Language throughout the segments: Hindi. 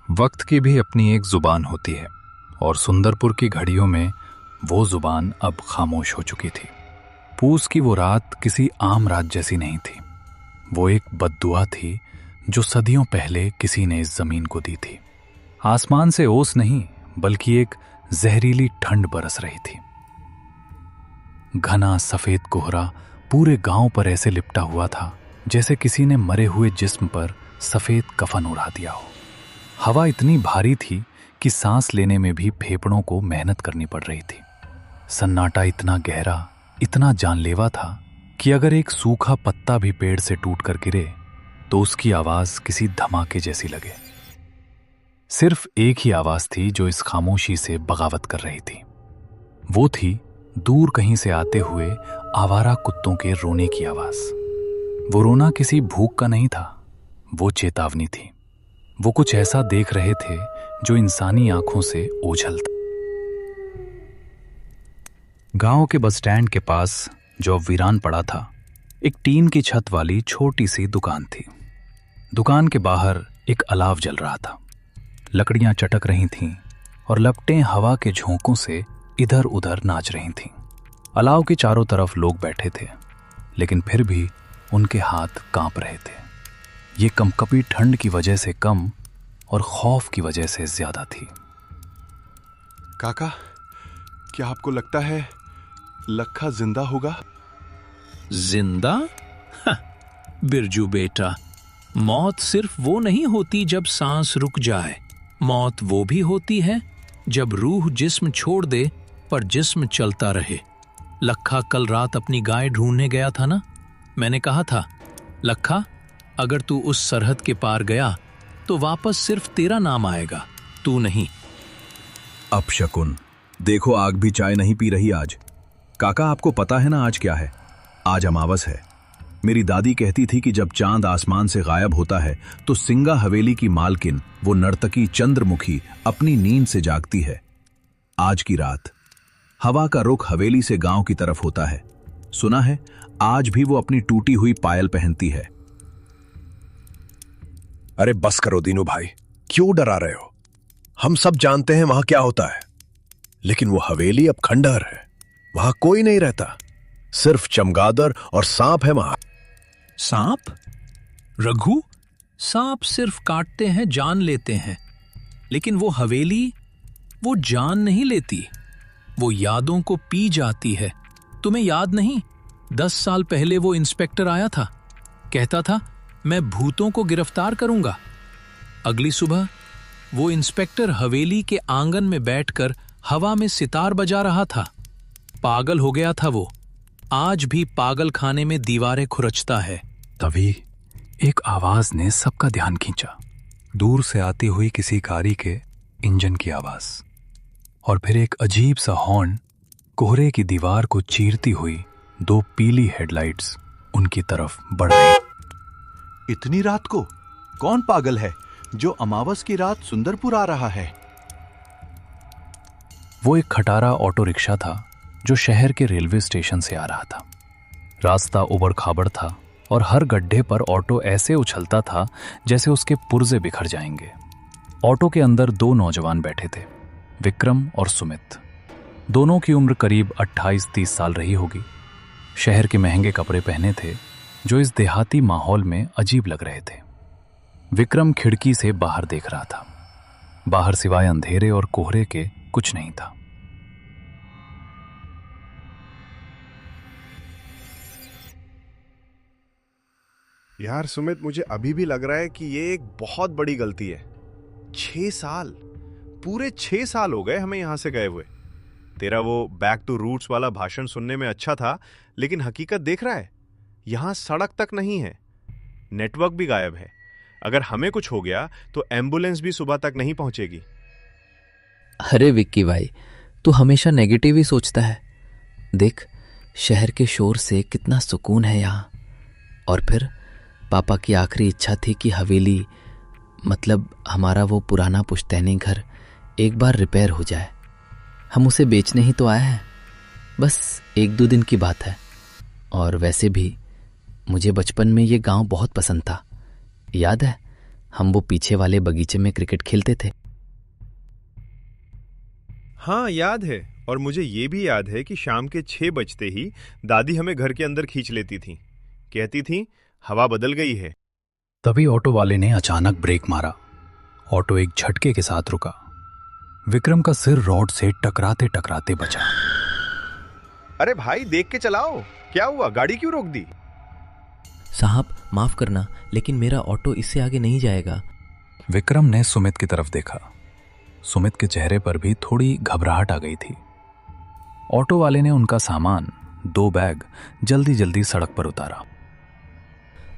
वक्त की भी अपनी एक जुबान होती है और सुंदरपुर की घड़ियों में वो जुबान अब खामोश हो चुकी थी। पूस की वो रात किसी आम रात जैसी नहीं थी। वो एक बद्दुआ थी जो सदियों पहले किसी ने इस जमीन को दी थी। आसमान से ओस नहीं बल्कि एक जहरीली ठंड बरस रही थी। घना सफेद कोहरा पूरे गांव पर ऐसे लिपटा हुआ था जैसे किसी ने मरे हुए जिस्म पर सफेद कफन उड़ा दिया हो। हवा इतनी भारी थी कि सांस लेने में भी फेफड़ों को मेहनत करनी पड़ रही थी। सन्नाटा इतना गहरा, इतना जानलेवा था कि अगर एक सूखा पत्ता भी पेड़ से टूट कर गिरे तो उसकी आवाज किसी धमाके जैसी लगे। सिर्फ एक ही आवाज थी जो इस खामोशी से बगावत कर रही थी। वो थी दूर कहीं से आते हुए आवारा कुत्तों के रोने की आवाज। वो रोना किसी भूख का नहीं था, वो चेतावनी थी। वो कुछ ऐसा देख रहे थे जो इंसानी आंखों से ओझल था। गांव के बस स्टैंड के पास जो अब वीरान पड़ा था, एक टीन की छत वाली छोटी सी दुकान थी। दुकान के बाहर एक अलाव जल रहा था। लकड़ियां चटक रही थीं और लपटें हवा के झोंकों से इधर उधर नाच रही थीं। अलाव के चारों तरफ लोग बैठे थे, लेकिन फिर भी उनके हाथ कांप रहे थे। ये कंपकपी ठंड की वजह से कम और खौफ की वजह से ज्यादा थी। काका, क्या आपको लगता है लखा जिंदा होगा? जिंदा? बिरजू बेटा, मौत सिर्फ वो नहीं होती जब सांस रुक जाए। मौत वो भी होती है जब रूह जिस्म छोड़ दे पर जिस्म चलता रहे। लखा कल रात अपनी गाय ढूंढने गया था ना। मैंने कहा था, लखा, अगर तू उस सरहद के पार गया तो वापस सिर्फ तेरा नाम आएगा, तू नहीं। अपशकुन, देखो आग भी चाय नहीं पी रही आज। काका, आपको पता है ना आज क्या है? आज अमावस है। मेरी दादी कहती थी कि जब चांद आसमान से गायब होता है तो सिंगा हवेली की मालकिन, वो नर्तकी चंद्रमुखी, अपनी नींद से जागती है। आज की रात हवा का रुख हवेली से गांव की तरफ होता है। सुना है आज भी वो अपनी टूटी हुई पायल पहनती है। अरे बस करो दीनू भाई, क्यों डरा रहे हो? हम सब जानते हैं वहां क्या होता है, लेकिन वो हवेली अब खंडहर है। वहां कोई नहीं रहता, सिर्फ चमगादड़ और सांप है वहां। सांप? रघु, सांप सिर्फ काटते हैं, जान लेते हैं, लेकिन वो हवेली, वो जान नहीं लेती, वो यादों को पी जाती है। तुम्हें याद नहीं, 10 साल पहले वो इंस्पेक्टर आया था, कहता था मैं भूतों को गिरफ्तार करूंगा। अगली सुबह वो इंस्पेक्टर हवेली के आंगन में बैठकर हवा में सितार बजा रहा था। पागल हो गया था वो। आज भी पागल खाने में दीवारें खुरचता है। तभी एक आवाज ने सबका ध्यान खींचा। दूर से आती हुई किसी गाड़ी के इंजन की आवाज, और फिर एक अजीब सा हॉर्न। कोहरे की दीवार को चीरती हुई 2 पीली हेडलाइट्स उनकी तरफ बढ़ रही। इतनी रात को कौन पागल है जो अमावस की रात सुंदरपुर आ रहा है? वो एक खटारा ऑटो रिक्शा था जो शहर के रेलवे स्टेशन से आ रहा था। रास्ता उबड़ खाबड़ था और हर गड्ढे पर ऑटो ऐसे उछलता था जैसे उसके पुर्जे बिखर जाएंगे। ऑटो के अंदर 2 नौजवान बैठे थे, विक्रम और सुमित। दोनों की उम्र करीब 28-30 साल रही होगी। शहर के महंगे कपड़े पहने थे जो इस देहाती माहौल में अजीब लग रहे थे। विक्रम खिड़की से बाहर देख रहा था। बाहर सिवाय अंधेरे और कोहरे के कुछ नहीं था। यार सुमित, मुझे अभी भी लग रहा है कि ये एक बहुत बड़ी गलती है। 6 साल, पूरे 6 साल हो गए हमें यहां से गए हुए। तेरा वो बैक टू रूट्स वाला भाषण सुनने में अच्छा था, लेकिन हकीकत देख रहा है, यहां सड़क तक नहीं है, नेटवर्क भी गायब है। अगर हमें कुछ हो गया तो एम्बुलेंस भी सुबह तक नहीं पहुंचेगी। अरे विक्की भाई, तू हमेशा नेगेटिव ही सोचता है। देख, शहर के शोर से कितना सुकून है यहाँ। और फिर पापा की आखिरी इच्छा थी कि हवेली, मतलब हमारा वो पुराना पुश्तैनी घर, एक बार रिपेयर हो जाए। हम उसे बेचने ही तो आए हैं, बस 1-2 दिन की बात है। और वैसे भी मुझे बचपन में ये गांव बहुत पसंद था। याद है हम वो पीछे वाले बगीचे में क्रिकेट खेलते थे। हाँ याद है, और मुझे ये भी याद है कि शाम के 6 बजते ही दादी हमें घर के अंदर खींच लेती थी, कहती थी हवा बदल गई है। तभी ऑटो वाले ने अचानक ब्रेक मारा। ऑटो एक झटके के साथ रुका। विक्रम का सिर रॉड से टकराते टकराते बचा। अरे भाई देख के चलाओ, क्या हुआ, गाड़ी क्यों रोक दी? साहब माफ करना, लेकिन मेरा ऑटो इससे आगे नहीं जाएगा। विक्रम ने सुमित की तरफ देखा। सुमित के चेहरे पर भी थोड़ी घबराहट आ गई थी। ऑटो वाले ने उनका सामान, 2 बैग जल्दी जल्दी सड़क पर उतारा।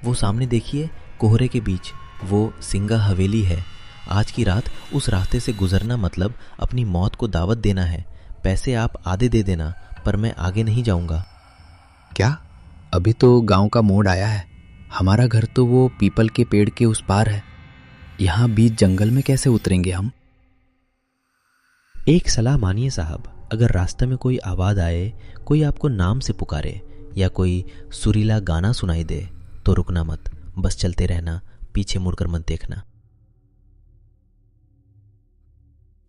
वो सामने देखिए, कोहरे के बीच वो सिंगा हवेली है। आज की रात उस रास्ते से गुजरना मतलब अपनी मौत को दावत देना है। पैसे आप आधे दे देना, पर मैं आगे नहीं जाऊंगा। क्या? अभी तो गांव का मोड़ आया है। हमारा घर तो वो पीपल के पेड़ के उस पार है। यहाँ बीच जंगल में कैसे उतरेंगे हम? एक सलाह मानिए साहब, अगर रास्ते में कोई आवाज आए, कोई आपको नाम से पुकारे या कोई सुरीला गाना सुनाई दे तो रुकना मत, बस चलते रहना, पीछे मुड़कर मत देखना।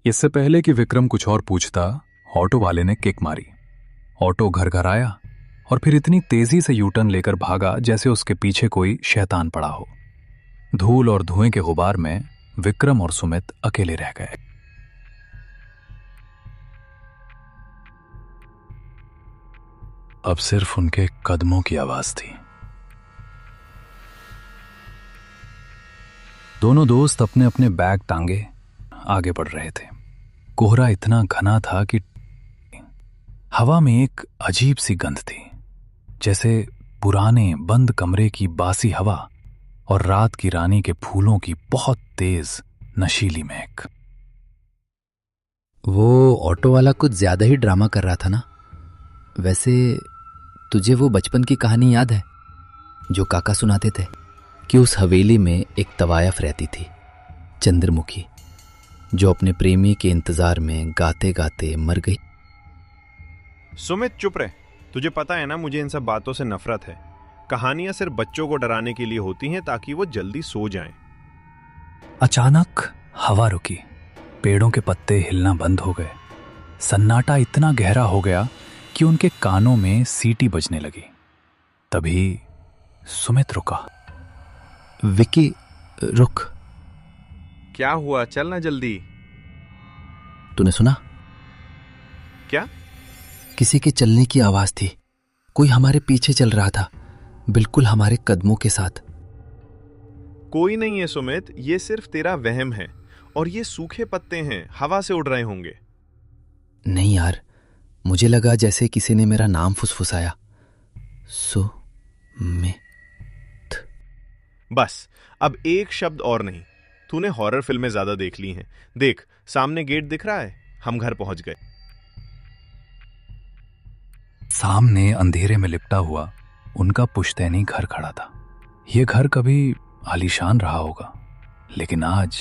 इससे पहले कि विक्रम कुछ और पूछता, ऑटो वाले ने किक मारी। ऑटो घर घर आया और फिर इतनी तेजी से यूटर्न लेकर भागा जैसे उसके पीछे कोई शैतान पड़ा हो। धूल और धुएं के गुबार में विक्रम और सुमित अकेले रह गए। अब सिर्फ उनके कदमों की आवाज थी। दोनों दोस्त अपने अपने बैग टांगे आगे बढ़ रहे थे। कोहरा इतना घना था कि हवा में एक अजीब सी गंध थी, जैसे पुराने बंद कमरे की बासी हवा और रात की रानी के फूलों की बहुत तेज नशीली महक। वो ऑटो वाला कुछ ज्यादा ही ड्रामा कर रहा था ना। वैसे तुझे वो बचपन की कहानी याद है जो काका सुनाते थे, कि उस हवेली में एक तवायफ रहती थी, चंद्रमुखी, जो अपने प्रेमी के इंतजार में गाते गाते मर गई। सुमित चुप रहे, तुझे पता है ना मुझे इन सब बातों से नफरत है। कहानियां सिर्फ बच्चों को डराने के लिए होती हैं ताकि वो जल्दी सो जाएं। अचानक हवा रुकी, पेड़ों के पत्ते हिलना बंद हो गए। सन्नाटा इतना गहरा हो गया कि उनके कानों में सीटी बजने लगी। तभी सुमित रुका। विक्की रुक। क्या हुआ, चलना जल्दी। तूने सुना? क्या? किसी के चलने की आवाज थी। कोई हमारे पीछे चल रहा था, बिल्कुल हमारे कदमों के साथ। कोई नहीं है सुमित, ये सिर्फ तेरा वहम है, और ये सूखे पत्ते हैं, हवा से उड़ रहे होंगे। नहीं यार, मुझे लगा जैसे किसी ने मेरा नाम फुसफुसाया, सुमित। बस अब एक शब्द और नहीं। तूने हॉरर फिल्में ज्यादा देख ली हैं। देख, सामने गेट दिख रहा है, हम घर पहुंच गए। सामने अंधेरे में लिपटा हुआ उनका पुश्तैनी घर खड़ा था। यह घर कभी आलीशान रहा होगा, लेकिन आज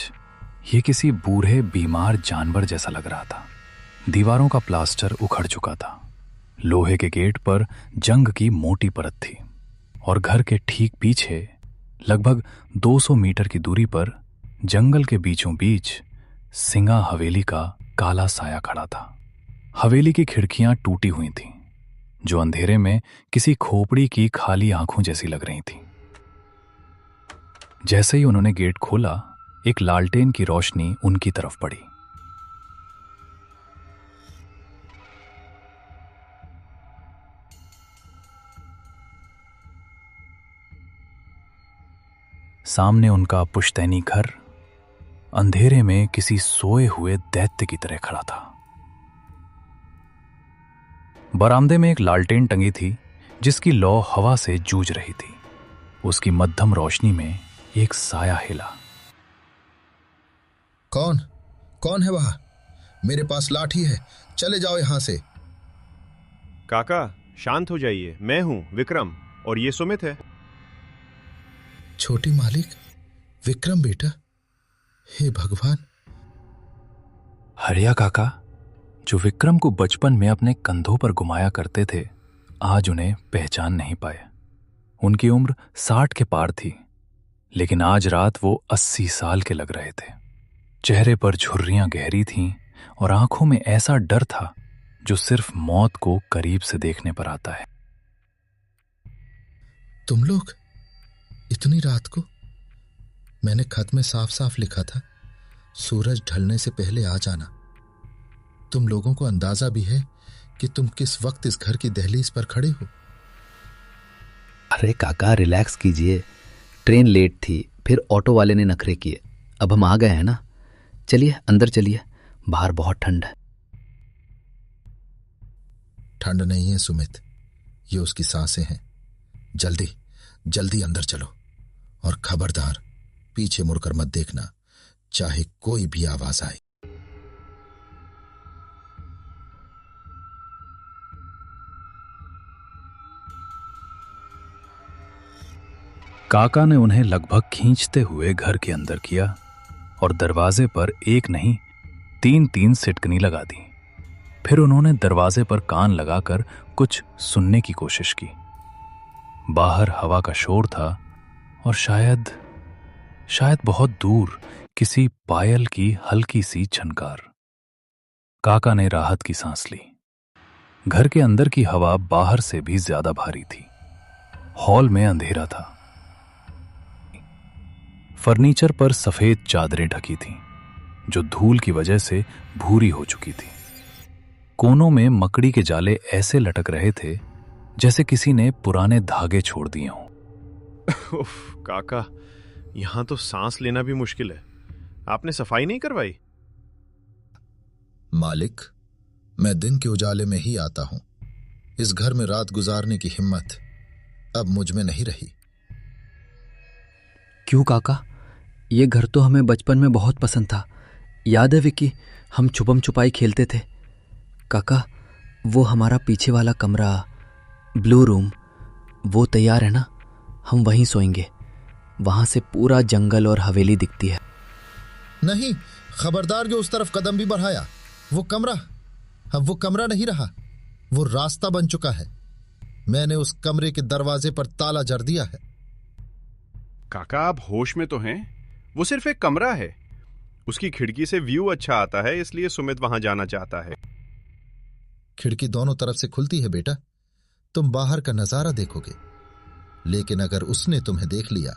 ये किसी बूढ़े बीमार जानवर जैसा लग रहा था। दीवारों का प्लास्टर उखड़ चुका था, लोहे के गेट पर जंग की मोटी परत थी, और घर के ठीक पीछे लगभग 200 मीटर की दूरी पर जंगल के बीचों बीच सिंगा हवेली का काला साया खड़ा था। हवेली की खिड़कियां टूटी हुई थीं, जो अंधेरे में किसी खोपड़ी की खाली आंखों जैसी लग रही थीं। जैसे ही उन्होंने गेट खोला, एक लालटेन की रोशनी उनकी तरफ पड़ी। सामने उनका पुश्तैनी घर अंधेरे में किसी सोए हुए दैत्य की तरह खड़ा था। बरामदे में एक लालटेन टंगी थी, जिसकी लौ हवा से जूझ रही थी। उसकी मध्यम रोशनी में एक साया हिला। कौन है वहां? मेरे पास लाठी है, चले जाओ यहां से। काका शांत हो जाइए, मैं हूं विक्रम, और ये सुमित है। छोटी मालिक, विक्रम बेटा, हे भगवान। हरिया काका, जो विक्रम को बचपन में अपने कंधों पर घुमाया करते थे, आज उन्हें पहचान नहीं पाए। उनकी उम्र 60 के पार थी, लेकिन आज रात वो 80 साल के लग रहे थे। चेहरे पर झुर्रियां गहरी थीं और आंखों में ऐसा डर था जो सिर्फ मौत को करीब से देखने पर आता है। तुम लोग इतनी रात को? मैंने खत में साफ साफ लिखा था सूरज ढलने से पहले आ जाना। तुम लोगों को अंदाजा भी है कि तुम किस वक्त इस घर की दहलीज पर खड़े हो? अरे काका रिलैक्स कीजिए, ट्रेन लेट थी, फिर ऑटो वाले ने नखरे किए, अब हम आ गए हैं ना। चलिए अंदर चलिए, बाहर बहुत ठंड है। ठंड नहीं है सुमित, ये उसकी सांसें हैं। जल्दी जल्दी अंदर चलो और खबरदार पीछे मुड़कर मत देखना, चाहे कोई भी आवाज आए। काका ने उन्हें लगभग खींचते हुए घर के अंदर किया और दरवाजे पर एक नहीं 3-3 सिटकनी लगा दी। फिर उन्होंने दरवाजे पर कान लगाकर कुछ सुनने की कोशिश की। बाहर हवा का शोर था और शायद बहुत दूर किसी पायल की हल्की सी झनकार। काका ने राहत की सांस ली। घर के अंदर की हवा बाहर से भी ज्यादा भारी थी। हॉल में अंधेरा था। फर्नीचर पर सफेद चादरें ढकी थीं, जो धूल की वजह से भूरी हो चुकी थी। कोनों में मकड़ी के जाले ऐसे लटक रहे थे जैसे किसी ने पुराने धागे छोड़ दिए हों। उफ, काका, यहां तो सांस लेना भी मुश्किल है। आपने सफाई नहीं करवाई? मालिक, मैं दिन के उजाले में ही आता हूं। इस घर में रात गुजारने की हिम्मत अब मुझ में नहीं रही। क्यों काका? ये घर तो हमें बचपन में बहुत पसंद था। याद है विक्की, हम छुपम छुपाई खेलते थे। काका, वो हमारा पीछे वाला कमरा, ब्लू रूम, वो तैयार है ना? हम वहीं सोएंगे। वहां से पूरा जंगल और हवेली दिखती है। नहीं, खबरदार जो उस तरफ कदम भी बढ़ाया। वो कमरा अब वो कमरा नहीं रहा, वो रास्ता बन चुका है। मैंने उस कमरे के दरवाजे पर ताला जड़ दिया है। काका, आप होश में तो हैं? वो सिर्फ एक कमरा है। उसकी खिड़की से व्यू अच्छा आता है, इसलिए सुमित वहां जाना चाहता है। खिड़की दोनों तरफ से खुलती है बेटा, तुम बाहर का नजारा देखोगे। लेकिन अगर उसने तुम्हें देख लिया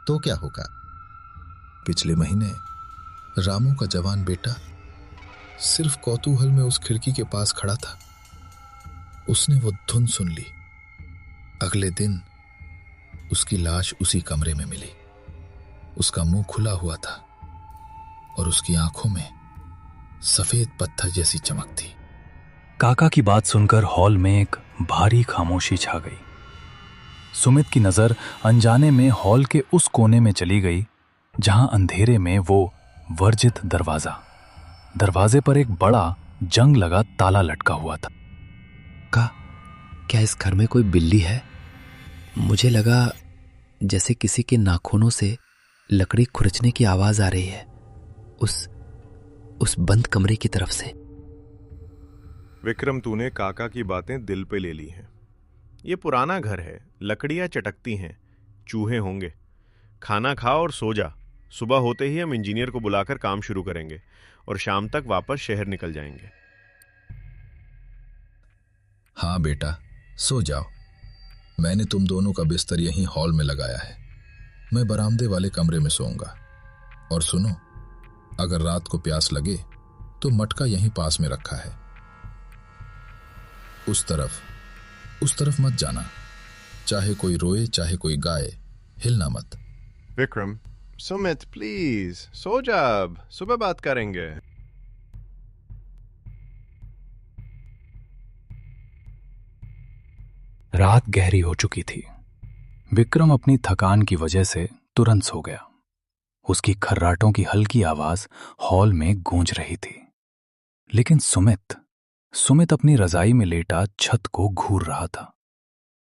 तो क्या होगा? पिछले महीने रामू का जवान बेटा सिर्फ कौतूहल में उस खिड़की के पास खड़ा था। उसने वो धुन सुन ली। अगले दिन उसकी लाश उसी कमरे में मिली। उसका मुंह खुला हुआ था और उसकी आंखों में सफेद पत्थर जैसी चमक थी। काका की बात सुनकर हॉल में एक भारी खामोशी छा गई। सुमित की नजर अनजाने में हॉल के उस कोने में चली गई जहां अंधेरे में वो वर्जित दरवाजे पर एक बड़ा जंग लगा ताला लटका हुआ था। क्या इस घर में कोई बिल्ली है? मुझे लगा जैसे किसी के नाखूनों से लकड़ी खुरचने की आवाज आ रही है उस बंद कमरे की तरफ से। विक्रम, तूने काका की बातें दिल पे ले ली हैं। ये पुराना घर है, लकड़ियां चटकती हैं, चूहे होंगे। खाना खा और सो जा। सुबह होते ही हम इंजीनियर को बुलाकर काम शुरू करेंगे और शाम तक वापस शहर निकल जाएंगे। हाँ बेटा, सो जाओ। मैंने तुम दोनों का बिस्तर यहीं हॉल में लगाया है। मैं बरामदे वाले कमरे में सोऊंगा। और सुनो, अगर रात को प्यास लगे तो मटका यहीं पास में रखा है। उस तरफ मत जाना। चाहे कोई रोए चाहे कोई गाए, हिलना मत। विक्रम, सुमित प्लीज सो जा, अब सुबह बात करेंगे। रात गहरी हो चुकी थी। विक्रम अपनी थकान की वजह से तुरंत सो गया। उसकी खर्राटों की हल्की आवाज हॉल में गूंज रही थी। लेकिन सुमित अपनी रजाई में लेटा छत को घूर रहा था।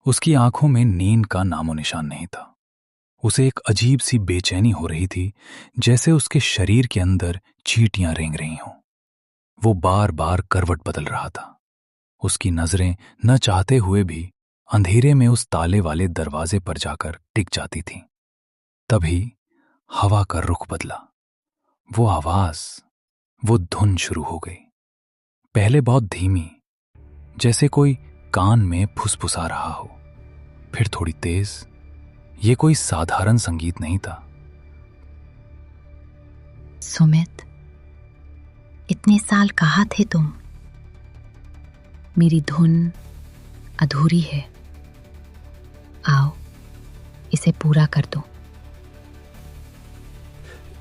उसकी आंखों में नींद का नामो निशान नहीं था। उसे एक अजीब सी बेचैनी हो रही थी, जैसे उसके शरीर के अंदर चींटियां रेंग रही हों। वो बार बार करवट बदल रहा था। उसकी नजरें न चाहते हुए भी अंधेरे में उस ताले वाले दरवाजे पर जाकर टिक जाती थीं। तभी हवा का रुख बदला। वो आवाज, वो धुन शुरू हो गई। पहले बहुत धीमी, जैसे कोई कान में फुसफुसा रहा हो, फिर थोड़ी तेज। ये कोई साधारण संगीत नहीं था। सुमित, इतने साल कहाँ थे तुम? मेरी धुन अधूरी है, आओ इसे पूरा कर दो।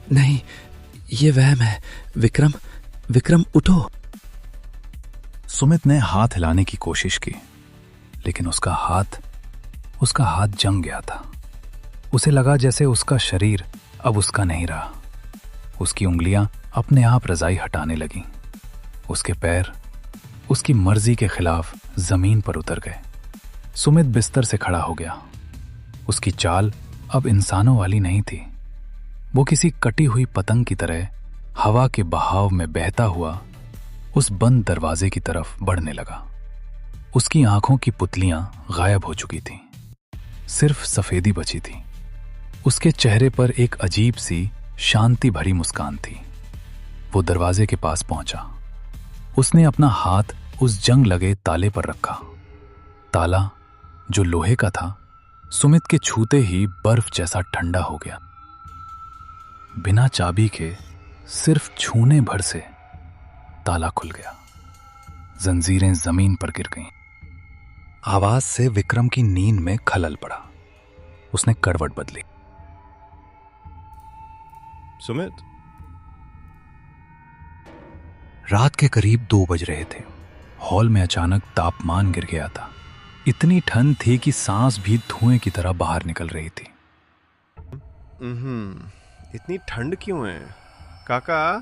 नहीं, ये वहम है। विक्रम, विक्रम उठो। सुमित ने हाथ हिलाने की कोशिश की, लेकिन उसका हाथ जंग गया था। उसे लगा जैसे उसका शरीर अब उसका नहीं रहा। उसकी उंगलियां अपने आप रजाई हटाने लगीं। उसके पैर उसकी मर्जी के खिलाफ जमीन पर उतर गए। सुमित बिस्तर से खड़ा हो गया। उसकी चाल अब इंसानों वाली नहीं थी। वो किसी कटी हुई पतंग की तरह हवा के बहाव में बहता हुआ उस बंद दरवाजे की तरफ बढ़ने लगा। उसकी आंखों की पुतलियां गायब हो चुकी थीं, सिर्फ सफेदी बची थी। उसके चेहरे पर एक अजीब सी शांति भरी मुस्कान थी। वो दरवाजे के पास पहुंचा। उसने अपना हाथ उस जंग लगे ताले पर रखा। ताला, जो लोहे का था, सुमित के छूते ही बर्फ जैसा ठंडा हो गया। बिना चाबी के सिर्फ छूने भर से ताला खुल गया। जंजीरें जमीन पर गिर गईं। आवाज से विक्रम की नींद में खलल पड़ा। उसने करवट बदली। सुमित, रात के करीब 2 बज रहे थे। हॉल में अचानक तापमान गिर गया था। इतनी ठंड थी कि सांस भी धुएं की तरह बाहर निकल रही थी। इतनी ठंड क्यों है? काका,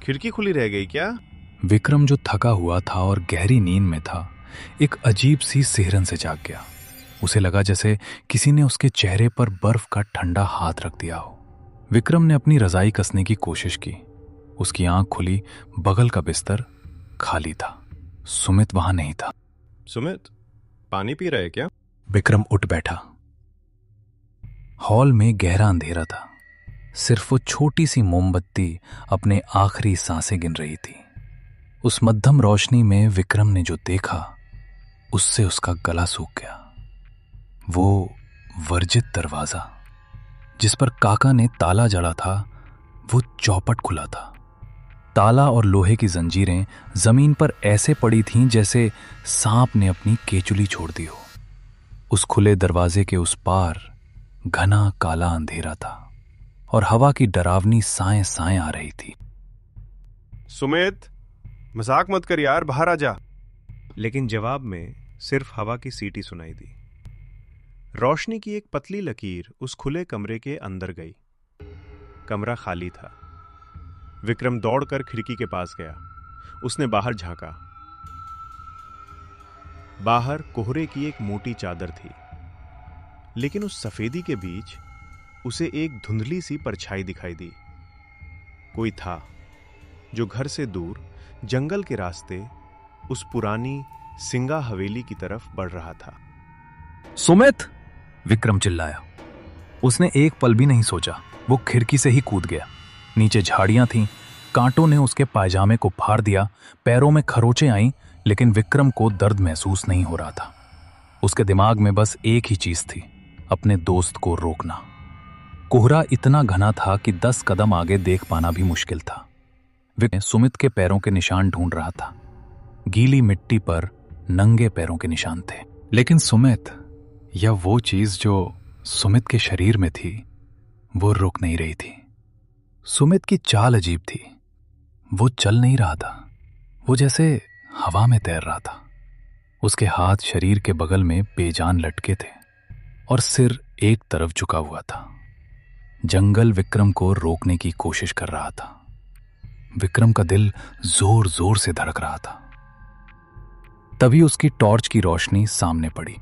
खिड़की खुली रह गई क्या? विक्रम, जो थका हुआ था और गहरी नींद में था, एक अजीब सी सिहरन से जाग गया। उसे लगा जैसे किसी ने उसके चेहरे पर बर्फ का ठंडा हाथ रख दिया हो। विक्रम ने अपनी रजाई कसने की कोशिश की। उसकी आंख खुली, बगल का बिस्तर खाली था। सुमित वहां नहीं था। सुमित, पानी पी रहे क्या? विक्रम उठ बैठा। हॉल में गहरा अंधेरा था। सिर्फ वो छोटी सी मोमबत्ती अपने आखिरी सांसें गिन रही थी। उस मध्यम रोशनी में विक्रम ने जो देखा, उससे उसका गला सूख गया। वो वर्जित दरवाजा, जिस पर काका ने ताला जड़ा था, वो चौपट खुला था। ताला और लोहे की जंजीरें जमीन पर ऐसे पड़ी थीं जैसे सांप ने अपनी केचुली छोड़ दी हो। उस खुले दरवाजे के उस पार घना काला अंधेरा था और हवा की डरावनी साएं साएं आ रही थी। सुमित, मजाक मत कर यार, बाहर आ जा। लेकिन जवाब में सिर्फ हवा की सीटी सुनाई दी। रोशनी की एक पतली लकीर उस खुले कमरे के अंदर गई। कमरा खाली था। विक्रम दौड़कर खिड़की के पास गया। उसने बाहर झांका। बाहर कोहरे की एक मोटी चादर थी, लेकिन उस सफेदी के बीच उसे एक धुंधली सी परछाई दिखाई दी। कोई था जो घर से दूर जंगल के रास्ते उस पुरानी सिंगा हवेली की तरफ बढ़ रहा था। सुमित! विक्रम चिल्लाया। उसने एक पल भी नहीं सोचा। वो खिड़की से ही कूद गया। नीचे झाड़ियां थीं। कांटों ने उसके पायजामे को फाड़ दिया। पैरों में खरोंचें आईं, लेकिन विक्रम को दर्द महसूस नहीं हो रहा था। उसके दिमाग में बस एक ही चीज थी, अपने दोस्त को रोकना। कोहरा इतना घना था कि 10 कदम आगे देख पाना भी मुश्किल था। विक्रम सुमित के पैरों के निशान ढूंढ रहा था। गीली मिट्टी पर नंगे पैरों के निशान थे, लेकिन सुमित, या वो चीज जो सुमित के शरीर में थी, वो रुक नहीं रही थी। सुमित की चाल अजीब थी। वो चल नहीं रहा था, वो जैसे हवा में तैर रहा था। उसके हाथ शरीर के बगल में बेजान लटके थे और सिर एक तरफ झुका हुआ था। जंगल विक्रम को रोकने की कोशिश कर रहा था। विक्रम का दिल जोर जोर से धड़क रहा था। तभी उसकी टॉर्च की रोशनी सामने पड़ी।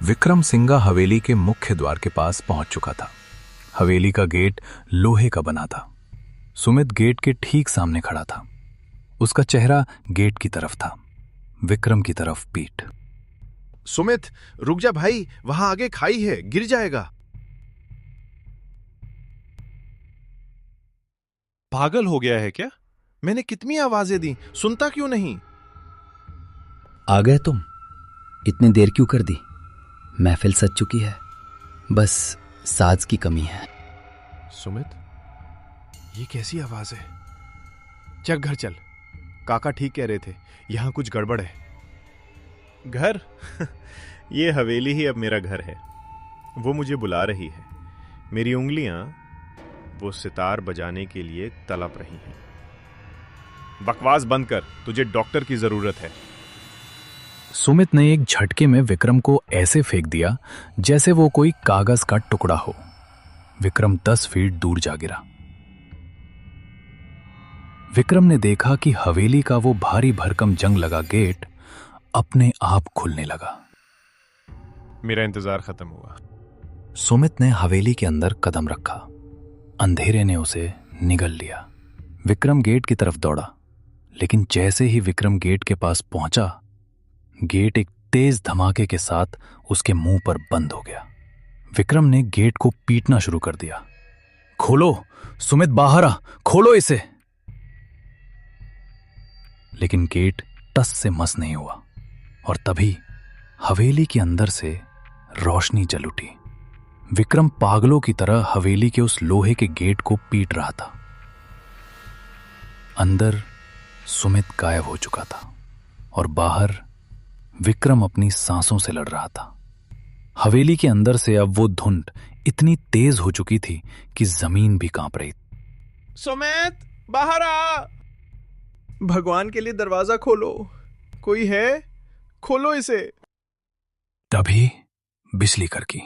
विक्रम सिंगा हवेली के मुख्य द्वार के पास पहुंच चुका था। हवेली का गेट लोहे का बना था। सुमित गेट के ठीक सामने खड़ा था। उसका चेहरा गेट की तरफ था, विक्रम की तरफ पीठ। सुमित रुक जा भाई, वहां आगे खाई है, गिर जाएगा। पागल हो गया है क्या? मैंने कितनी आवाजें दी, सुनता क्यों नहीं? आ गए तुम? इतनी देर क्यों कर दी? महफिल सज चुकी है, बस साज की कमी है। सुमित, ये कैसी आवाज है? चल घर चल, काका ठीक कह रहे थे, यहां कुछ गड़बड़ है। घर? ये हवेली ही अब मेरा घर है। वो मुझे बुला रही है। मेरी उंगलियां वो सितार बजाने के लिए तड़प रही हैं। बकवास बंद कर, तुझे डॉक्टर की जरूरत है। सुमित ने एक झटके में विक्रम को ऐसे फेंक दिया जैसे वो कोई कागज का टुकड़ा हो। विक्रम 10 फीट दूर जा गिरा। विक्रम ने देखा कि हवेली का वो भारी भरकम जंग लगा गेट अपने आप खुलने लगा। मेरा इंतजार खत्म हुआ। सुमित ने हवेली के अंदर कदम रखा। अंधेरे ने उसे निगल लिया। विक्रम गेट की तरफ दौड़ा, लेकिन जैसे ही विक्रम गेट के पास पहुंचा, गेट एक तेज धमाके के साथ उसके मुंह पर बंद हो गया। विक्रम ने गेट को पीटना शुरू कर दिया। खोलो सुमित, बाहर आ, खोलो इसे। लेकिन गेट टस से मस नहीं हुआ और तभी हवेली के अंदर से रोशनी जल उठी। विक्रम पागलों की तरह हवेली के उस लोहे के गेट को पीट रहा था। अंदर सुमित गायब हो चुका था और बाहर विक्रम अपनी सांसों से लड़ रहा था। हवेली के अंदर से अब वो धुंध इतनी तेज हो चुकी थी कि जमीन भी कांप रही। सुमित, बाहर आ। भगवान के लिए दरवाजा खोलो, कोई है? खोलो इसे। तभी बिजली कड़की।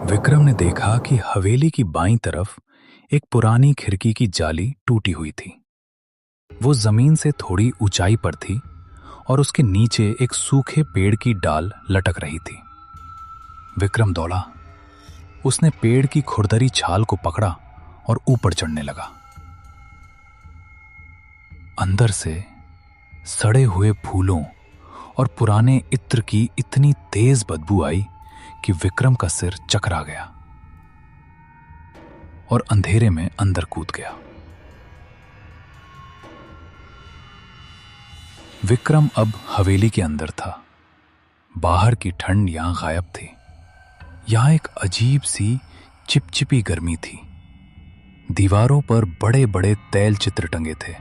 विक्रम ने देखा कि हवेली की बाईं तरफ एक पुरानी खिड़की की जाली टूटी हुई थी। वो जमीन से थोड़ी ऊंचाई पर थी और उसके नीचे एक सूखे पेड़ की डाल लटक रही थी। विक्रम दौड़ा। उसने पेड़ की खुरदरी छाल को पकड़ा और ऊपर चढ़ने लगा। अंदर से सड़े हुए फूलों और पुराने इत्र की इतनी तेज बदबू आई कि विक्रम का सिर चकरा गया और अंधेरे में अंदर कूद गया। विक्रम अब हवेली के अंदर था। बाहर की ठंड यहां गायब थी। यहां एक अजीब सी चिपचिपी गर्मी थी। दीवारों पर बड़े बड़े तैल चित्र टंगे थे,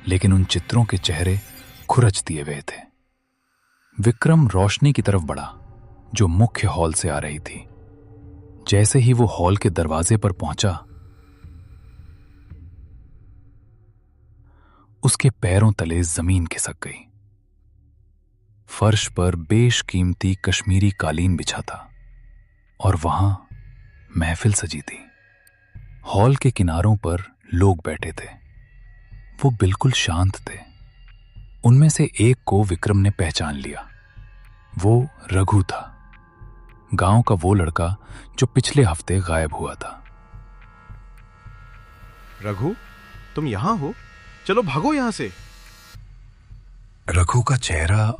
लेकिन उन चित्रों के चेहरे खुरच दिए हुए थे। विक्रम रोशनी की तरफ बढ़ा जो मुख्य हॉल से आ रही थी। जैसे ही वो हॉल के दरवाजे पर पहुंचा, उसके पैरों तले जमीन खिसक गई। फर्श पर बेशकीमती कश्मीरी कालीन बिछा था और वहां महफिल सजी थी। हॉल के किनारों पर लोग बैठे थे। वो बिल्कुल शांत थे। उनमें से एक को विक्रम ने पहचान लिया। वो रघु था, गांव का वो लड़का जो पिछले हफ्ते गायब हुआ था। रघु, तुम यहां हो? चलो भागो यहां से। रघु का चेहरा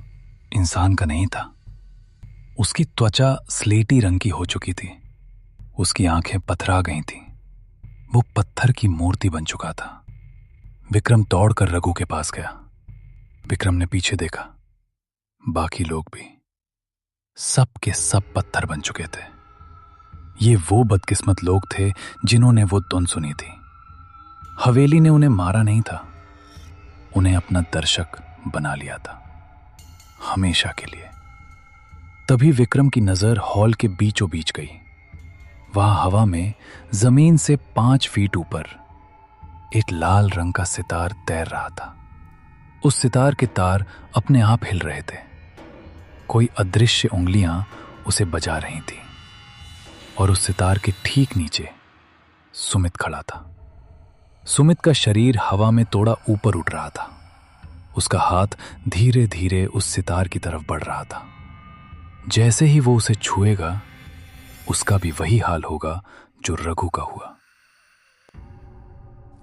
इंसान का नहीं था। उसकी त्वचा स्लेटी रंग की हो चुकी थी। उसकी आंखें पथरा गई थीं। वो पत्थर की मूर्ति बन चुका था। विक्रम दौड़कर रघु के पास गया। विक्रम ने पीछे देखा। बाकी लोग भी, सब के सब पत्थर बन चुके थे। ये वो बदकिस्मत लोग थे जिन्होंने वो धुन सुनी थी। हवेली ने उन्हें मारा नहीं था, उन्हें अपना दर्शक बना लिया था, हमेशा के लिए। तभी विक्रम की नजर हॉल के बीचों बीच गई। वहां हवा में जमीन से 5 फीट ऊपर एक लाल रंग का सितार तैर रहा था। उस सितार के तार अपने आप हिल रहे थे। कोई अदृश्य उंगलियां उसे बजा रही थी और उस सितार के ठीक नीचे सुमित खड़ा था। सुमित का शरीर हवा में थोड़ा ऊपर उठ रहा था। उसका हाथ धीरे धीरे उस सितार की तरफ बढ़ रहा था। जैसे ही वो उसे छुएगा, उसका भी वही हाल होगा जो रघु का हुआ।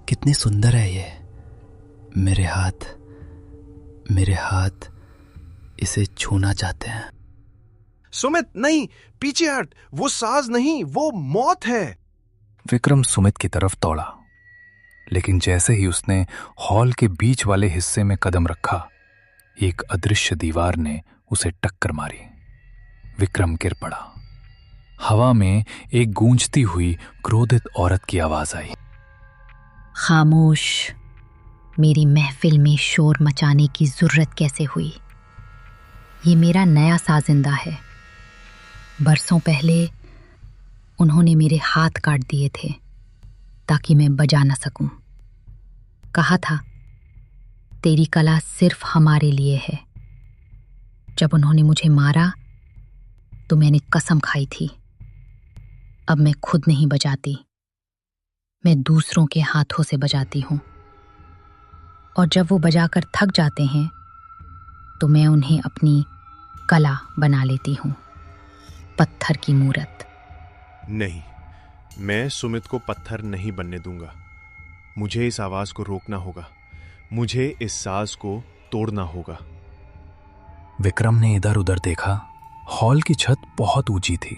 कितनी सुंदर है ये। मेरे हाथ मेरे हाथ इसे छूना चाहते हैं। सुमित नहीं, पीछे हट, वो साज नहीं, वो मौत है। विक्रम सुमित की तरफ दौड़ा, लेकिन जैसे ही उसने हॉल के बीच वाले हिस्से में कदम रखा, एक अदृश्य दीवार ने उसे टक्कर मारी। विक्रम गिर पड़ा। हवा में एक गूंजती हुई क्रोधित औरत की आवाज आई। खामोश, मेरी महफिल में शोर मचाने की जरूरत कैसे हुई? ये मेरा नया साजिंदा है। बरसों पहले उन्होंने मेरे हाथ काट दिए थे ताकि मैं बजा न सकूं। कहा था तेरी कला सिर्फ हमारे लिए है। जब उन्होंने मुझे मारा तो मैंने कसम खाई थी, अब मैं खुद नहीं बजाती, मैं दूसरों के हाथों से बजाती हूं। और जब वो बजाकर थक जाते हैं तो मैं उन्हें अपनी कला बना लेती हूं, पत्थर की मूरत। नहीं, मैं सुमित को पत्थर नहीं बनने दूंगा। मुझे इस आवाज को रोकना होगा, मुझे इस साज को तोड़ना होगा। विक्रम ने इधर उधर देखा। हॉल की छत बहुत ऊंची थी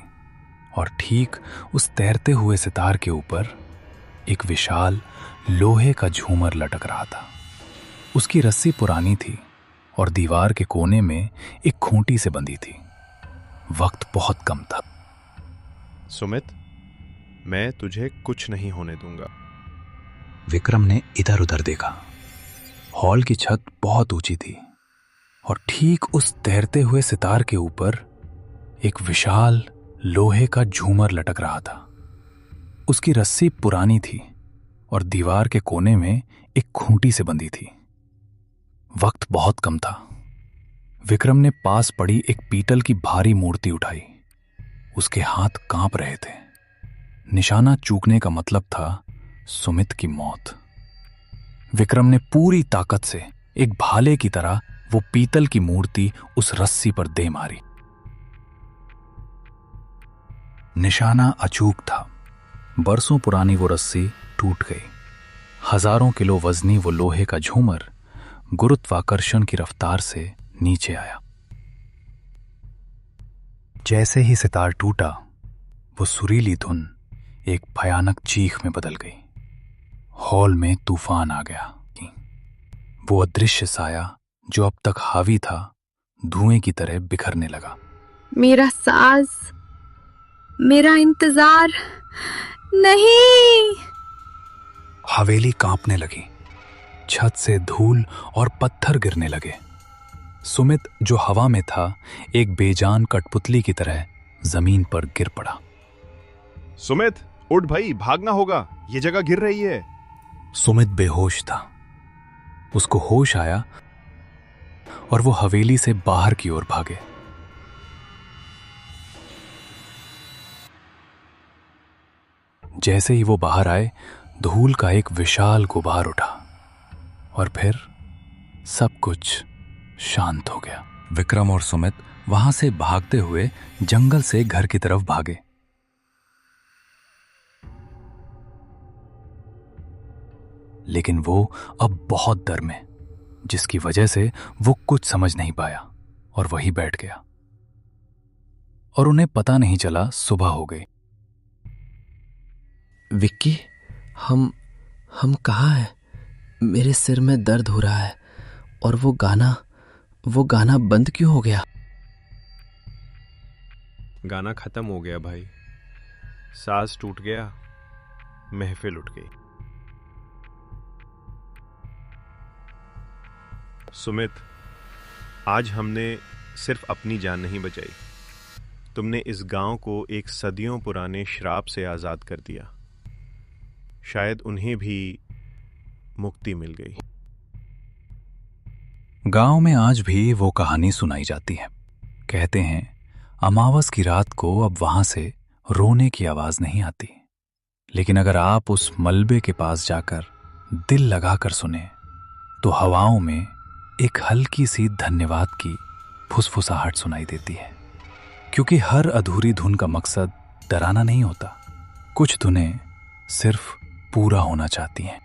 और ठीक उस तैरते हुए सितार के ऊपर एक विशाल लोहे का झूमर लटक रहा था। उसकी रस्सी पुरानी थी और दीवार के कोने में एक खूंटी से बंधी थी। वक्त बहुत कम था। सुमित, मैं तुझे कुछ नहीं होने दूंगा। विक्रम ने इधर उधर देखा। हॉल की छत बहुत ऊंची थी और ठीक उस तैरते हुए सितार के ऊपर एक विशाल लोहे का झूमर लटक रहा था। उसकी रस्सी पुरानी थी और दीवार के कोने में एक खूंटी से बंधी थी। वक्त बहुत कम था। विक्रम ने पास पड़ी एक पीतल की भारी मूर्ति उठाई। उसके हाथ कांप रहे थे। निशाना चूकने का मतलब था सुमित की मौत। विक्रम ने पूरी ताकत से एक भाले की तरह वो पीतल की मूर्ति उस रस्सी पर दे मारी। निशाना अचूक था। बरसों पुरानी वो रस्सी टूट गई। हजारों किलो वजनी वो लोहे का झूमर गुरुत्वाकर्षण की रफ्तार से नीचे आया। जैसे ही सितार टूटा, वो सुरीली धुन एक भयानक चीख में बदल गई। हॉल में तूफान आ गया। वो अदृश्य साया जो अब तक हावी था, धुएं की तरह बिखरने लगा। मेरा साज, मेरा इंतजार, नहीं। हवेली कांपने लगी। छत से धूल और पत्थर गिरने लगे। सुमित जो हवा में था, एक बेजान कठपुतली की तरह जमीन पर गिर पड़ा। सुमित, उठ भाई, भागना होगा, ये जगह गिर रही है। सुमित बेहोश था। उसको होश आया और वो हवेली से बाहर की ओर भागे। जैसे ही वो बाहर आए, धूल का एक विशाल गुबार उठा और फिर सब कुछ शांत हो गया। विक्रम और सुमित वहां से भागते हुए जंगल से घर की तरफ भागे। लेकिन वो अब बहुत डर में, जिसकी वजह से वो कुछ समझ नहीं पाया और वहीं बैठ गया। और उन्हें पता नहीं चला सुबह हो गई। विक्की, हम कहाँ हैं? मेरे सिर में दर्द हो रहा है और वो गाना बंद क्यों हो गया? गाना खत्म हो गया भाई, साज टूट गया, महफिल उठ गई। सुमित, आज हमने सिर्फ अपनी जान नहीं बचाई, तुमने इस गांव को एक सदियों पुराने श्राप से आजाद कर दिया। शायद उन्हें भी मुक्ति मिल गई। गांव में आज भी वो कहानी सुनाई जाती है। कहते हैं अमावस की रात को अब वहां से रोने की आवाज नहीं आती। लेकिन अगर आप उस मलबे के पास जाकर दिल लगाकर सुने तो हवाओं में एक हल्की सी धन्यवाद की फुसफुसाहट सुनाई देती है। क्योंकि हर अधूरी धुन का मकसद डराना नहीं होता। कुछ धुनें सिर्फ पूरा होना चाहती हैं।